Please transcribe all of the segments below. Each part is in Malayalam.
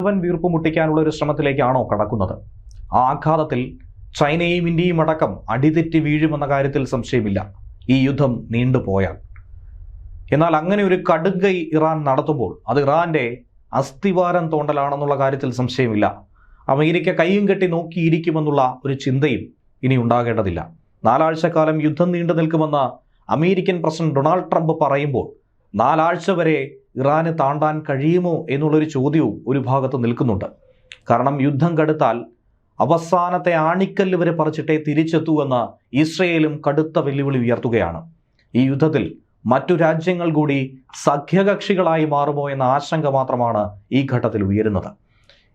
വീർപ്പ് മുട്ടിക്കാനുള്ള ഒരു ശ്രമത്തിലേക്കാണോ കടക്കുന്നത്? ആ ആഘാതത്തിൽ ചൈനയും ഇന്ത്യയും അടക്കം അടിതെറ്റി വീഴുമെന്ന കാര്യത്തിൽ സംശയമില്ല, ഈ യുദ്ധം നീണ്ടുപോയാൽ. എന്നാൽ അങ്ങനെ ഒരു കടുങ്കൈ ഇറാൻ നടത്തുമ്പോൾ അത് ഇറാന്റെ അസ്ഥിവാരം തോണ്ടലാണെന്നുള്ള കാര്യത്തിൽ സംശയമില്ല. അമേരിക്ക കയ്യും കെട്ടി നോക്കിയിരിക്കുമെന്നുള്ള ഒരു ചിന്തയും ഇനി ഉണ്ടാകേണ്ടതില്ല. 4 ആഴ്ചക്കാലം യുദ്ധം നീണ്ടു നിൽക്കുമെന്ന് അമേരിക്കൻ പ്രസിഡന്റ് ഡൊണാൾഡ് ട്രംപ് പറയുമ്പോൾ 4 ആഴ്ച വരെ ഇറാന് താണ്ടാൻ കഴിയുമോ എന്നുള്ളൊരു ചോദ്യവും ഒരു ഭാഗത്ത് നിൽക്കുന്നുണ്ട്. കാരണം യുദ്ധം കടുത്താൽ അവസാനത്തെ ആണിക്കല്ല് വരെ പറിച്ചിട്ടേ തിരിച്ചെത്തൂ എന്ന് ഇസ്രയേലും കടുത്ത വെല്ലുവിളി ഉയർത്തുകയാണ്. ഈ യുദ്ധത്തിൽ മറ്റു രാജ്യങ്ങൾ കൂടി സഖ്യകക്ഷികളായി മാറുമോ എന്ന ആശങ്ക മാത്രമാണ് ഈ ഘട്ടത്തിൽ ഉയരുന്നത്.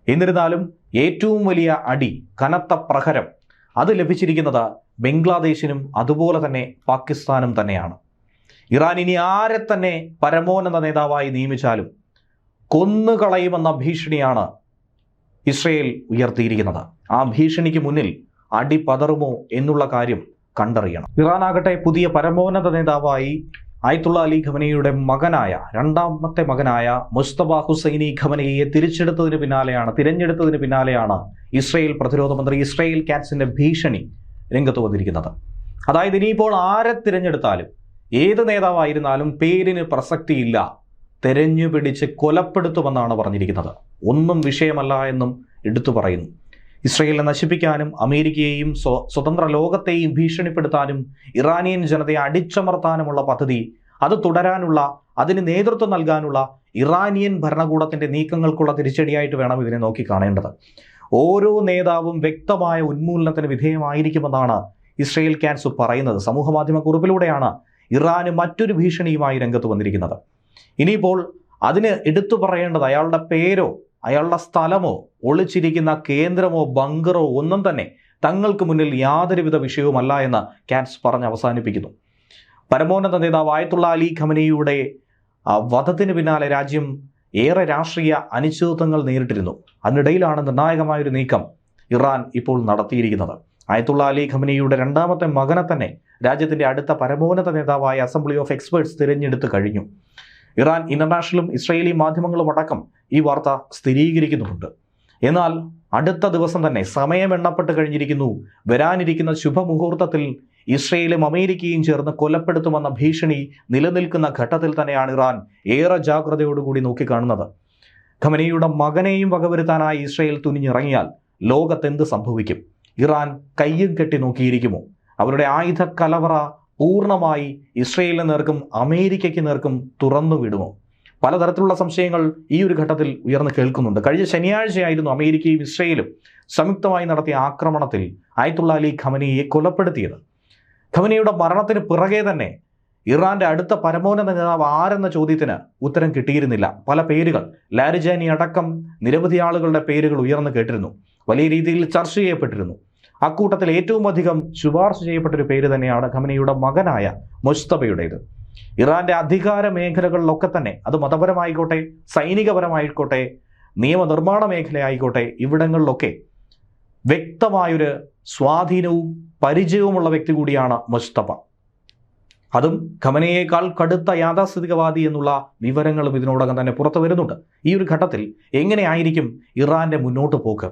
എന്നിരുന്നാലും ഏറ്റവും വലിയ അടി, കനത്ത പ്രഹരം അത് ലഭിച്ചിരിക്കുന്നത് ബംഗ്ലാദേശിനും അതുപോലെ തന്നെ പാകിസ്ഥാനും തന്നെയാണ്. ഇറാൻ ഇനി ആരെ തന്നെ പരമോന്നത നേതാവായി നിയമിച്ചാലും കൊന്നുകളയുമെന്ന ഭീഷണിയാണ് ഇസ്രയേൽ ഉയർത്തിയിരിക്കുന്നത്. ആ ഭീഷണിക്ക് മുന്നിൽ അടി പതറുമോ എന്നുള്ള കാര്യം കണ്ടറിയണം. ഇറാനാകട്ടെ പുതിയ പരമോന്നത നേതാവായി ആയത്തുള്ള അലി ഖമനയുടെ മകനായ രണ്ടാമത്തെ മകനായ മുസ്തഫ ഹുസൈനി ഖമനയെ തിരഞ്ഞെടുത്തതിന് പിന്നാലെയാണ് ഇസ്രയേൽ പ്രതിരോധ മന്ത്രി ഇസ്രയേൽ കാറ്റ്സിന്റെ ഭീഷണി രംഗത്ത് വന്നിരിക്കുന്നത്. അതായത് ഇനിയിപ്പോൾ ആരെ തിരഞ്ഞെടുത്താലും ഏത് നേതാവായിരുന്നാലും പേരിന് പ്രസക്തിയില്ല, തെരഞ്ഞു പിടിച്ച് കൊലപ്പെടുത്തുമെന്നാണ് പറഞ്ഞിരിക്കുന്നത്. ഒന്നും വിഷയമല്ല എന്നും എടുത്തു പറയുന്നു. ഇസ്രയേലിനെ നശിപ്പിക്കാനും അമേരിക്കയെയും സ്വതന്ത്ര ലോകത്തെയും ഭീഷണിപ്പെടുത്താനും ഇറാനിയൻ ജനതയെ അടിച്ചമർത്താനുമുള്ള പദ്ധതി അത് തുടരാനുള്ള, അതിന് നേതൃത്വം നൽകാനുള്ള ഇറാനിയൻ ഭരണകൂടത്തിന്റെ നീക്കങ്ങൾക്കുള്ള തിരിച്ചടിയായിട്ട് വേണം ഇതിനെ നോക്കിക്കാണേണ്ടത്. ഓരോ നേതാവും വ്യക്തമായ ഉന്മൂലനത്തിന് വിധേയമായിരിക്കുമെന്നാണ് ഇസ്രയേൽ കാറ്റ്സ് പറയുന്നത്. സമൂഹമാധ്യമ കുറിപ്പിലൂടെയാണ് ഇറാന് മറ്റൊരു ഭീഷണിയുമായി രംഗത്ത് വന്നിരിക്കുന്നത്. ഇനിയിപ്പോൾ അതിന് എടുത്തു പറയേണ്ടത് അയാളുടെ പേരോ അയാളുടെ സ്ഥലമോ ഒളിച്ചിരിക്കുന്ന കേന്ദ്രമോ ബങ്കറോ ഒന്നും തന്നെ തങ്ങൾക്ക് മുന്നിൽ യാതൊരുവിധ വിഷയവുമല്ല എന്ന് കാറ്റ്സ് പറഞ്ഞ് അവസാനിപ്പിക്കുന്നു. പരമോന്നത നേതാവ് ആയത്തുള്ള അലി ഖമനയുടെ വധത്തിന് പിന്നാലെ രാജ്യം ഏറെ രാഷ്ട്രീയ അനിശ്ചിതത്വങ്ങൾ നേരിട്ടിരുന്നു. അതിനിടയിലാണ് നിർണായകമായൊരു നീക്കം ഇറാൻ ഇപ്പോൾ നടത്തിയിരിക്കുന്നത്. ആയത്തുള്ള അലി ഖമനയുടെ രണ്ടാമത്തെ മകനെ തന്നെ രാജ്യത്തിന്റെ അടുത്ത പരമോന്നത നേതാവായ അസംബ്ലി ഓഫ് എക്സ്പേർട്സ് തിരഞ്ഞെടുത്ത് കഴിഞ്ഞു. ഇറാൻ ഇന്റർനാഷണലും ഇസ്രയേലി മാധ്യമങ്ങളും അടക്കം ഈ വാർത്ത സ്ഥിരീകരിക്കുന്നുണ്ട്. എന്നാൽ അടുത്ത ദിവസം തന്നെ സമയം എണ്ണപ്പെട്ട് കഴിഞ്ഞിരിക്കുന്നു. വരാനിരിക്കുന്ന ശുഭമുഹൂർത്തത്തിൽ ഇസ്രയേലും അമേരിക്കയും ചേർന്ന് കൊലപ്പെടുത്തുമെന്ന ഭീഷണി നിലനിൽക്കുന്ന ഘട്ടത്തിൽ തന്നെയാണ് ഇറാൻ ഏറെ ജാഗ്രതയോടുകൂടി നോക്കിക്കാണുന്നത്. ഖമനയുടെ മകനെയും വകവരുത്താനായി ഇസ്രയേൽ തുനിഞ്ഞിറങ്ങിയാൽ ലോകത്തെന്ത് സംഭവിക്കും? ഇറാൻ കയ്യും കെട്ടി നോക്കിയിരിക്കുമോ? അവരുടെ ആയുധ കലവറ പൂർണ്ണമായി ഇസ്രയേലിന് നേർക്കും അമേരിക്കയ്ക്ക് നേർക്കും തുറന്നു വിടുമോ? പലതരത്തിലുള്ള സംശയങ്ങൾ ഈ ഒരു ഘട്ടത്തിൽ ഉയർന്നു കേൾക്കുന്നുണ്ട്. കഴിഞ്ഞ ശനിയാഴ്ചയായിരുന്നു അമേരിക്കയും ഇസ്രയേലും സംയുക്തമായി നടത്തിയ ആക്രമണത്തിൽ ആയത്തുള്ള അലി ഖമനയെ കൊലപ്പെടുത്തിയത്. ഖമനയുടെ മരണത്തിന് പിറകെ തന്നെ ഇറാന്റെ അടുത്ത പരമോന്നത നേതാവ് ആരെന്ന ചോദ്യത്തിന് ഉത്തരം കിട്ടിയിരുന്നില്ല. പല പേരുകൾ, ലാരിജാനി അടക്കം നിരവധി ആളുകളുടെ പേരുകൾ ഉയർന്നു കേട്ടിരുന്നു, വലിയ രീതിയിൽ ചർച്ച ചെയ്യപ്പെട്ടിരുന്നു. അക്കൂട്ടത്തിൽ ഏറ്റവും അധികം ശുപാർശ ചെയ്യപ്പെട്ടൊരു പേര് തന്നെയാണ് ഖമനയുടെ മകനായ മുസ്തഫയുടേത്. ഇറാന്റെ അധികാര മേഖലകളിലൊക്കെ തന്നെ, അത് മതപരമായിക്കോട്ടെ, സൈനികപരമായിക്കോട്ടെ, നിയമനിർമ്മാണ മേഖലയായിക്കോട്ടെ, ഇവിടങ്ങളിലൊക്കെ വ്യക്തമായൊരു സ്വാധീനവും പരിചയവുമുള്ള വ്യക്തി കൂടിയാണ് മുസ്തഫ. അതും ഖമനയേക്കാൾ കടുത്ത യാഥാസ്ഥിതികവാദി എന്നുള്ള വിവരങ്ങളും ഇതിനോടകം തന്നെ പുറത്തു വരുന്നുണ്ട്. ഈ ഒരു ഘട്ടത്തിൽ എങ്ങനെയായിരിക്കും ഇറാന്റെ മുന്നോട്ട് പോക്ക്?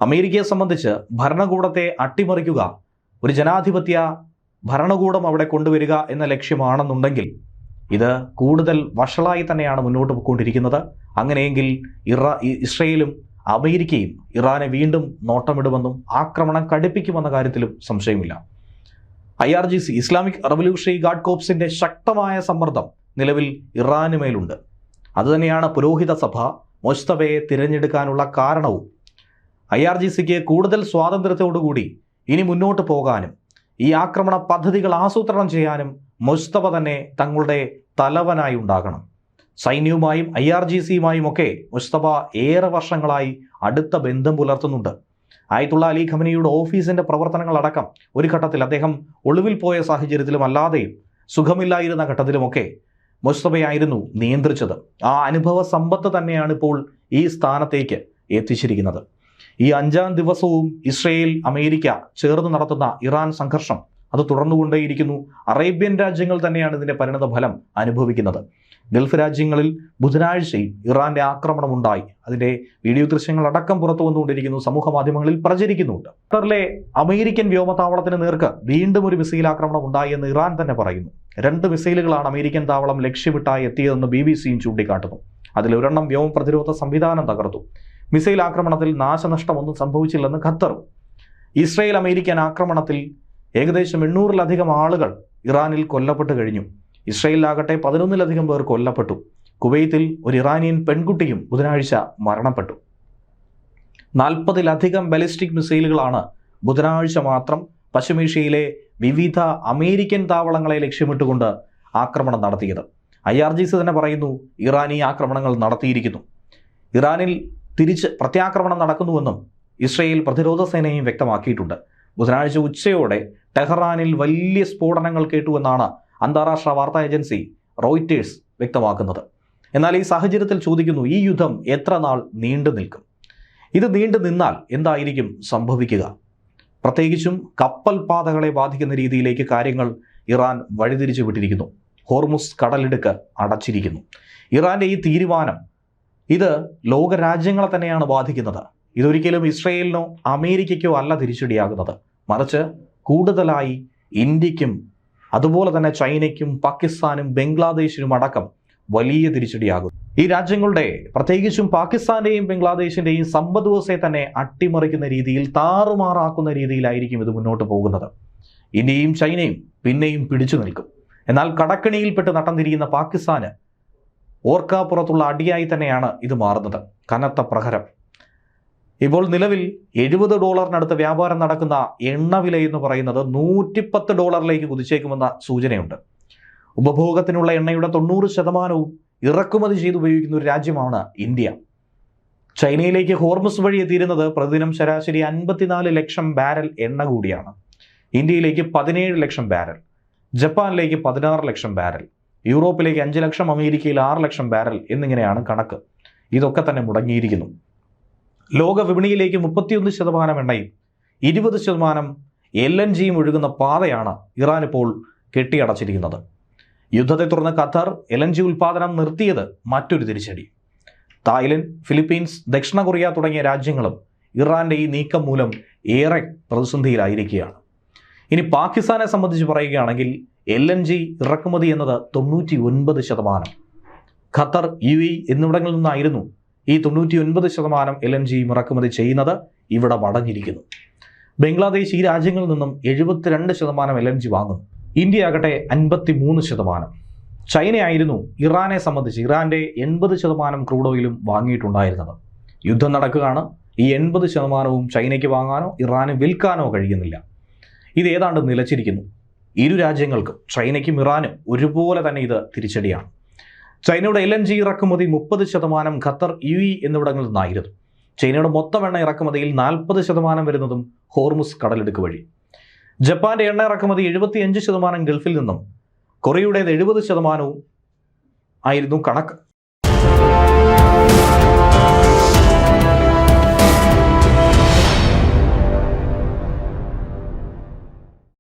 അമേരിക്കയെ സംബന്ധിച്ച് ഭരണകൂടത്തെ അട്ടിമറിക്കുക, ഒരു ജനാധിപത്യ ഭരണകൂടം അവിടെ കൊണ്ടുവരിക എന്ന ലക്ഷ്യമാണെന്നുണ്ടെങ്കിൽ ഇത് കൂടുതൽ വഷളായി തന്നെയാണ് മുന്നോട്ട് പോയിക്കൊണ്ടിരിക്കുന്നത്. അങ്ങനെയെങ്കിൽ ഇസ്രയേലും അമേരിക്കയും ഇറാനെ വീണ്ടും നോട്ടമിടുമെന്നും ആക്രമണം കടുപ്പിക്കുമെന്ന കാര്യത്തിലും സംശയമില്ല. IRGC ഇസ്ലാമിക് റവല്യൂഷണറി ഗാർഡ് കോർപ്സിന്റെ ശക്തമായ സമ്മർദ്ദം നിലവിൽ ഇറാന് മേലുണ്ട്. അതുതന്നെയാണ് പുരോഹിത സഭ മുസ്തഫയെ തിരഞ്ഞെടുക്കാനുള്ള കാരണവും. IRGCക്ക് കൂടുതൽ സ്വാതന്ത്ര്യത്തോടുകൂടി ഇനി മുന്നോട്ട് പോകാനും ഈ ആക്രമണ പദ്ധതികൾ ആസൂത്രണം ചെയ്യാനും മുസ്തഫ തന്നെ തങ്ങളുടെ തലവനായി ഉണ്ടാകണം. സൈന്യവുമായും IRGCയുമായും ഒക്കെ മുസ്തഫ ഏറെ വർഷങ്ങളായി അടുത്ത ബന്ധം പുലർത്തുന്നുണ്ട്. ആയത്തുള്ള അലി ഖമനയുടെ ഓഫീസിന്റെ പ്രവർത്തനങ്ങളടക്കം ഒരു ഘട്ടത്തിൽ അദ്ദേഹം ഒളിവിൽ പോയ സാഹചര്യത്തിലും അല്ലാതെയും സുഖമില്ലായിരുന്ന ഘട്ടത്തിലുമൊക്കെ മുസ്തഫയായിരുന്നു നിയന്ത്രിച്ചത്. ആ അനുഭവ സമ്പത്ത് തന്നെയാണ് ഇപ്പോൾ ഈ സ്ഥാനത്തേക്ക് എത്തിച്ചിരിക്കുന്നത്. ഈ 5ാം ദിവസവും ഇസ്രയേൽ അമേരിക്ക ചേർന്ന് നടത്തുന്ന ഇറാൻ സംഘർഷം അത് തുടർന്നുകൊണ്ടേയിരിക്കുന്നു. അറേബ്യൻ രാജ്യങ്ങൾ തന്നെയാണ് ഇതിന്റെ പരിണത ഫലം അനുഭവിക്കുന്നത്. ഗൾഫ് രാജ്യങ്ങളിൽ ബുധനാഴ്ചയിൽ ഇറാന്റെ ആക്രമണമുണ്ടായി. അതിന്റെ വീഡിയോ ദൃശ്യങ്ങൾ അടക്കം പുറത്തു വന്നുകൊണ്ടിരിക്കുന്നു, സമൂഹ മാധ്യമങ്ങളിൽ പ്രചരിക്കുന്നുണ്ട്. ഖത്തറിലെ അമേരിക്കൻ വ്യോമതാവളത്തിന് നേർക്ക് വീണ്ടും ഒരു മിസൈൽ ആക്രമണം ഉണ്ടായി എന്ന് ഇറാൻ തന്നെ പറയുന്നു. 2 മിസൈലുകളാണ് അമേരിക്കൻ താവളം ലക്ഷ്യമിട്ടായി എത്തിയതെന്ന് BBC ചൂണ്ടിക്കാട്ടുന്നു. അതിലൊരെണ്ണം വ്യോമ പ്രതിരോധ സംവിധാനം തകർത്തു. മിസൈൽ ആക്രമണത്തിൽ നാശനഷ്ടമൊന്നും സംഭവിച്ചില്ലെന്ന് ഖത്തറും. ഇസ്രയേൽ അമേരിക്കൻ ആക്രമണത്തിൽ ഏകദേശം 800-ലധികം ആളുകൾ ഇറാനിൽ കൊല്ലപ്പെട്ടു കഴിഞ്ഞു. ഇസ്രയേലിലാകട്ടെ 11-ലധികം പേർ കൊല്ലപ്പെട്ടു. കുവൈത്തിൽ ഒരു ഇറാനിയൻ പെൺകുട്ടിയും ബുധനാഴ്ച മരണപ്പെട്ടു. 40-ലധികം ബാലിസ്റ്റിക് മിസൈലുകളാണ് ബുധനാഴ്ച മാത്രം പശ്ചിമേഷ്യയിലെ വിവിധ അമേരിക്കൻ താവളങ്ങളെ ലക്ഷ്യമിട്ടുകൊണ്ട് ആക്രമണം നടത്തിയത്. IRGC തന്നെ പറയുന്നു ഇറാൻ ഈ ആക്രമണങ്ങൾ നടത്തിയിരിക്കുന്നു. ഇറാനിൽ തിരിച്ച് പ്രത്യാക്രമണം നടക്കുന്നുവെന്നും ഇസ്രയേൽ പ്രതിരോധ സേനയും വ്യക്തമാക്കിയിട്ടുണ്ട്. ബുധനാഴ്ച ഉച്ചയോടെ ടെഹ്റാനിൽ വലിയ സ്ഫോടനങ്ങൾ കേട്ടുവെന്നാണ് അന്താരാഷ്ട്ര വാർത്താ ഏജൻസി റോയിറ്റേഴ്സ് വ്യക്തമാക്കുന്നത്. എന്നാൽ ഈ സാഹചര്യത്തിൽ ചോദിക്കുന്നു, ഈ യുദ്ധം എത്ര നാൾ നീണ്ടു നിൽക്കും? ഇത് നീണ്ടു നിന്നാൽ എന്തായിരിക്കും സംഭവിക്കുക? പ്രത്യേകിച്ചും കപ്പൽ പാതകളെ ബാധിക്കുന്ന രീതിയിലേക്ക് കാര്യങ്ങൾ ഇറാൻ വഴിതിരിച്ചു വിട്ടിരിക്കുന്നു. ഹോർമുസ് കടലിടുക്ക് അടച്ചിരിക്കുന്നു. ഇറാന്റെ ഈ തീരുമാനം ഇത് ലോകരാജ്യങ്ങളെ തന്നെയാണ് ബാധിക്കുന്നത്. ഇതൊരിക്കലും ഇസ്രയേലിനോ അമേരിക്കയ്ക്കോ അല്ല തിരിച്ചടിയാകുന്നത്, മറിച്ച് കൂടുതലായി ഇന്ത്യക്കും അതുപോലെ തന്നെ ചൈനയ്ക്കും പാകിസ്ഥാനും ബംഗ്ലാദേശിനും അടക്കം വലിയ തിരിച്ചടിയാകും. ഈ രാജ്യങ്ങളുടെ പ്രത്യേകിച്ചും പാകിസ്ഥാന്റെയും ബംഗ്ലാദേശിന്റെയും സമ്പദ് വ്യവസ്ഥയെ തന്നെ അട്ടിമറിക്കുന്ന രീതിയിൽ, താറുമാറാക്കുന്ന രീതിയിലായിരിക്കും ഇത് മുന്നോട്ട് പോകുന്നത്. ഇന്ത്യയും ചൈനയും പിന്നെയും പിടിച്ചു നിൽക്കും. എന്നാൽ കടക്കണിയിൽപ്പെട്ട് നട്ടം തിരിയുന്ന പാകിസ്ഥാന് ഓർക്കാപ്പുറത്തുള്ള അടിയായി തന്നെയാണ് ഇത് മാറുന്നത്. കനത്ത പ്രഹരം. ഇപ്പോൾ നിലവിൽ $70 വ്യാപാരം നടക്കുന്ന എണ്ണവില എന്ന് പറയുന്നത് $110 കുതിച്ചേക്കുമെന്ന സൂചനയുണ്ട്. ഉപഭോഗത്തിനുള്ള എണ്ണയുടെ 90% ഇറക്കുമതി ചെയ്ത് ഉപയോഗിക്കുന്ന ഒരു രാജ്യമാണ് ഇന്ത്യ. ചൈനയിലേക്ക് ഹോർമുസ് വഴി എത്തിയിരുന്നത് പ്രതിദിനം ശരാശരി 54 ലക്ഷം ബാരൽ എണ്ണ കൂടിയാണ്. ഇന്ത്യയിലേക്ക് 17 ലക്ഷം ബാരൽ, ജപ്പാനിലേക്ക് 16 ലക്ഷം ബാരൽ, യൂറോപ്പിലേക്ക് 5 ലക്ഷം, അമേരിക്കയിൽ 6 ലക്ഷം ബാരൽ എന്നിങ്ങനെയാണ് കണക്ക്. ഇതൊക്കെ തന്നെ മുടങ്ങിയിരിക്കുന്നു. ലോക വിപണിയിലേക്ക് 31% എണ്ണയും 20% LNGയും ഒഴുകുന്ന പാതയാണ് ഇറാൻ ഇപ്പോൾ കെട്ടിയടച്ചിരിക്കുന്നത്. യുദ്ധത്തെ തുടർന്ന് ഖത്തർ LNG ഉൽപ്പാദനം നിർത്തിയത് മറ്റൊരു തിരിച്ചടി. തായ്ലൻഡ്, ഫിലിപ്പീൻസ്, ദക്ഷിണ കൊറിയ തുടങ്ങിയ രാജ്യങ്ങളും ഇറാന്റെ ഈ നീക്കം മൂലം ഏറെ പ്രതിസന്ധിയിലായിരിക്കുകയാണ്. ഇനി പാകിസ്ഥാനെ സംബന്ധിച്ച് പറയുകയാണെങ്കിൽ LNG ഇറക്കുമതി എന്നത് 99%. ഖത്തർ, UAE എന്നിവിടങ്ങളിൽ നിന്നായിരുന്നു ഈ 99% LNGയും ഇറക്കുമതി ചെയ്യുന്നത്. ഇവിടെ മടങ്ങിയിരിക്കുന്നു. ബംഗ്ലാദേശ് ഈ രാജ്യങ്ങളിൽ നിന്നും 72% LNG വാങ്ങുന്നു. ഇന്ത്യ ആകട്ടെ 53%. ചൈനയായിരുന്നു ഇറാനെ സംബന്ധിച്ച് ഇറാന്റെ 80% ക്രൂഡ് ഓയിലും വാങ്ങിയിട്ടുണ്ടായിരുന്നത്. യുദ്ധം നടക്കുകയാണ്. ഈ 80%വും ചൈനയ്ക്ക് വാങ്ങാനോ ഇറാന് വിൽക്കാനോ കഴിയുന്നില്ല. ഇത് ഏതാണ്ട് നിലച്ചിരിക്കുന്നു. ഇരു രാജ്യങ്ങൾക്കും, ചൈനയ്ക്കും ഇറാനും ഒരുപോലെ തന്നെ ഇത് തിരിച്ചടിയാണ്. ചൈനയുടെ LNG ഇറക്കുമതി 30% ഖത്തർ, UAE എന്നിവിടങ്ങളിൽ നിന്നായിരുന്നു. ചൈനയുടെ മൊത്തം എണ്ണ ഇറക്കുമതിയിൽ 40% വരുന്നതും ഹോർമുസ് കടലിടുക്ക് വഴി. ജപ്പാന്റെ എണ്ണ ഇറക്കുമതി 75% ഗൾഫിൽ നിന്നും, കൊറിയയുടേത് 70% ആയിരുന്നു കണക്ക്.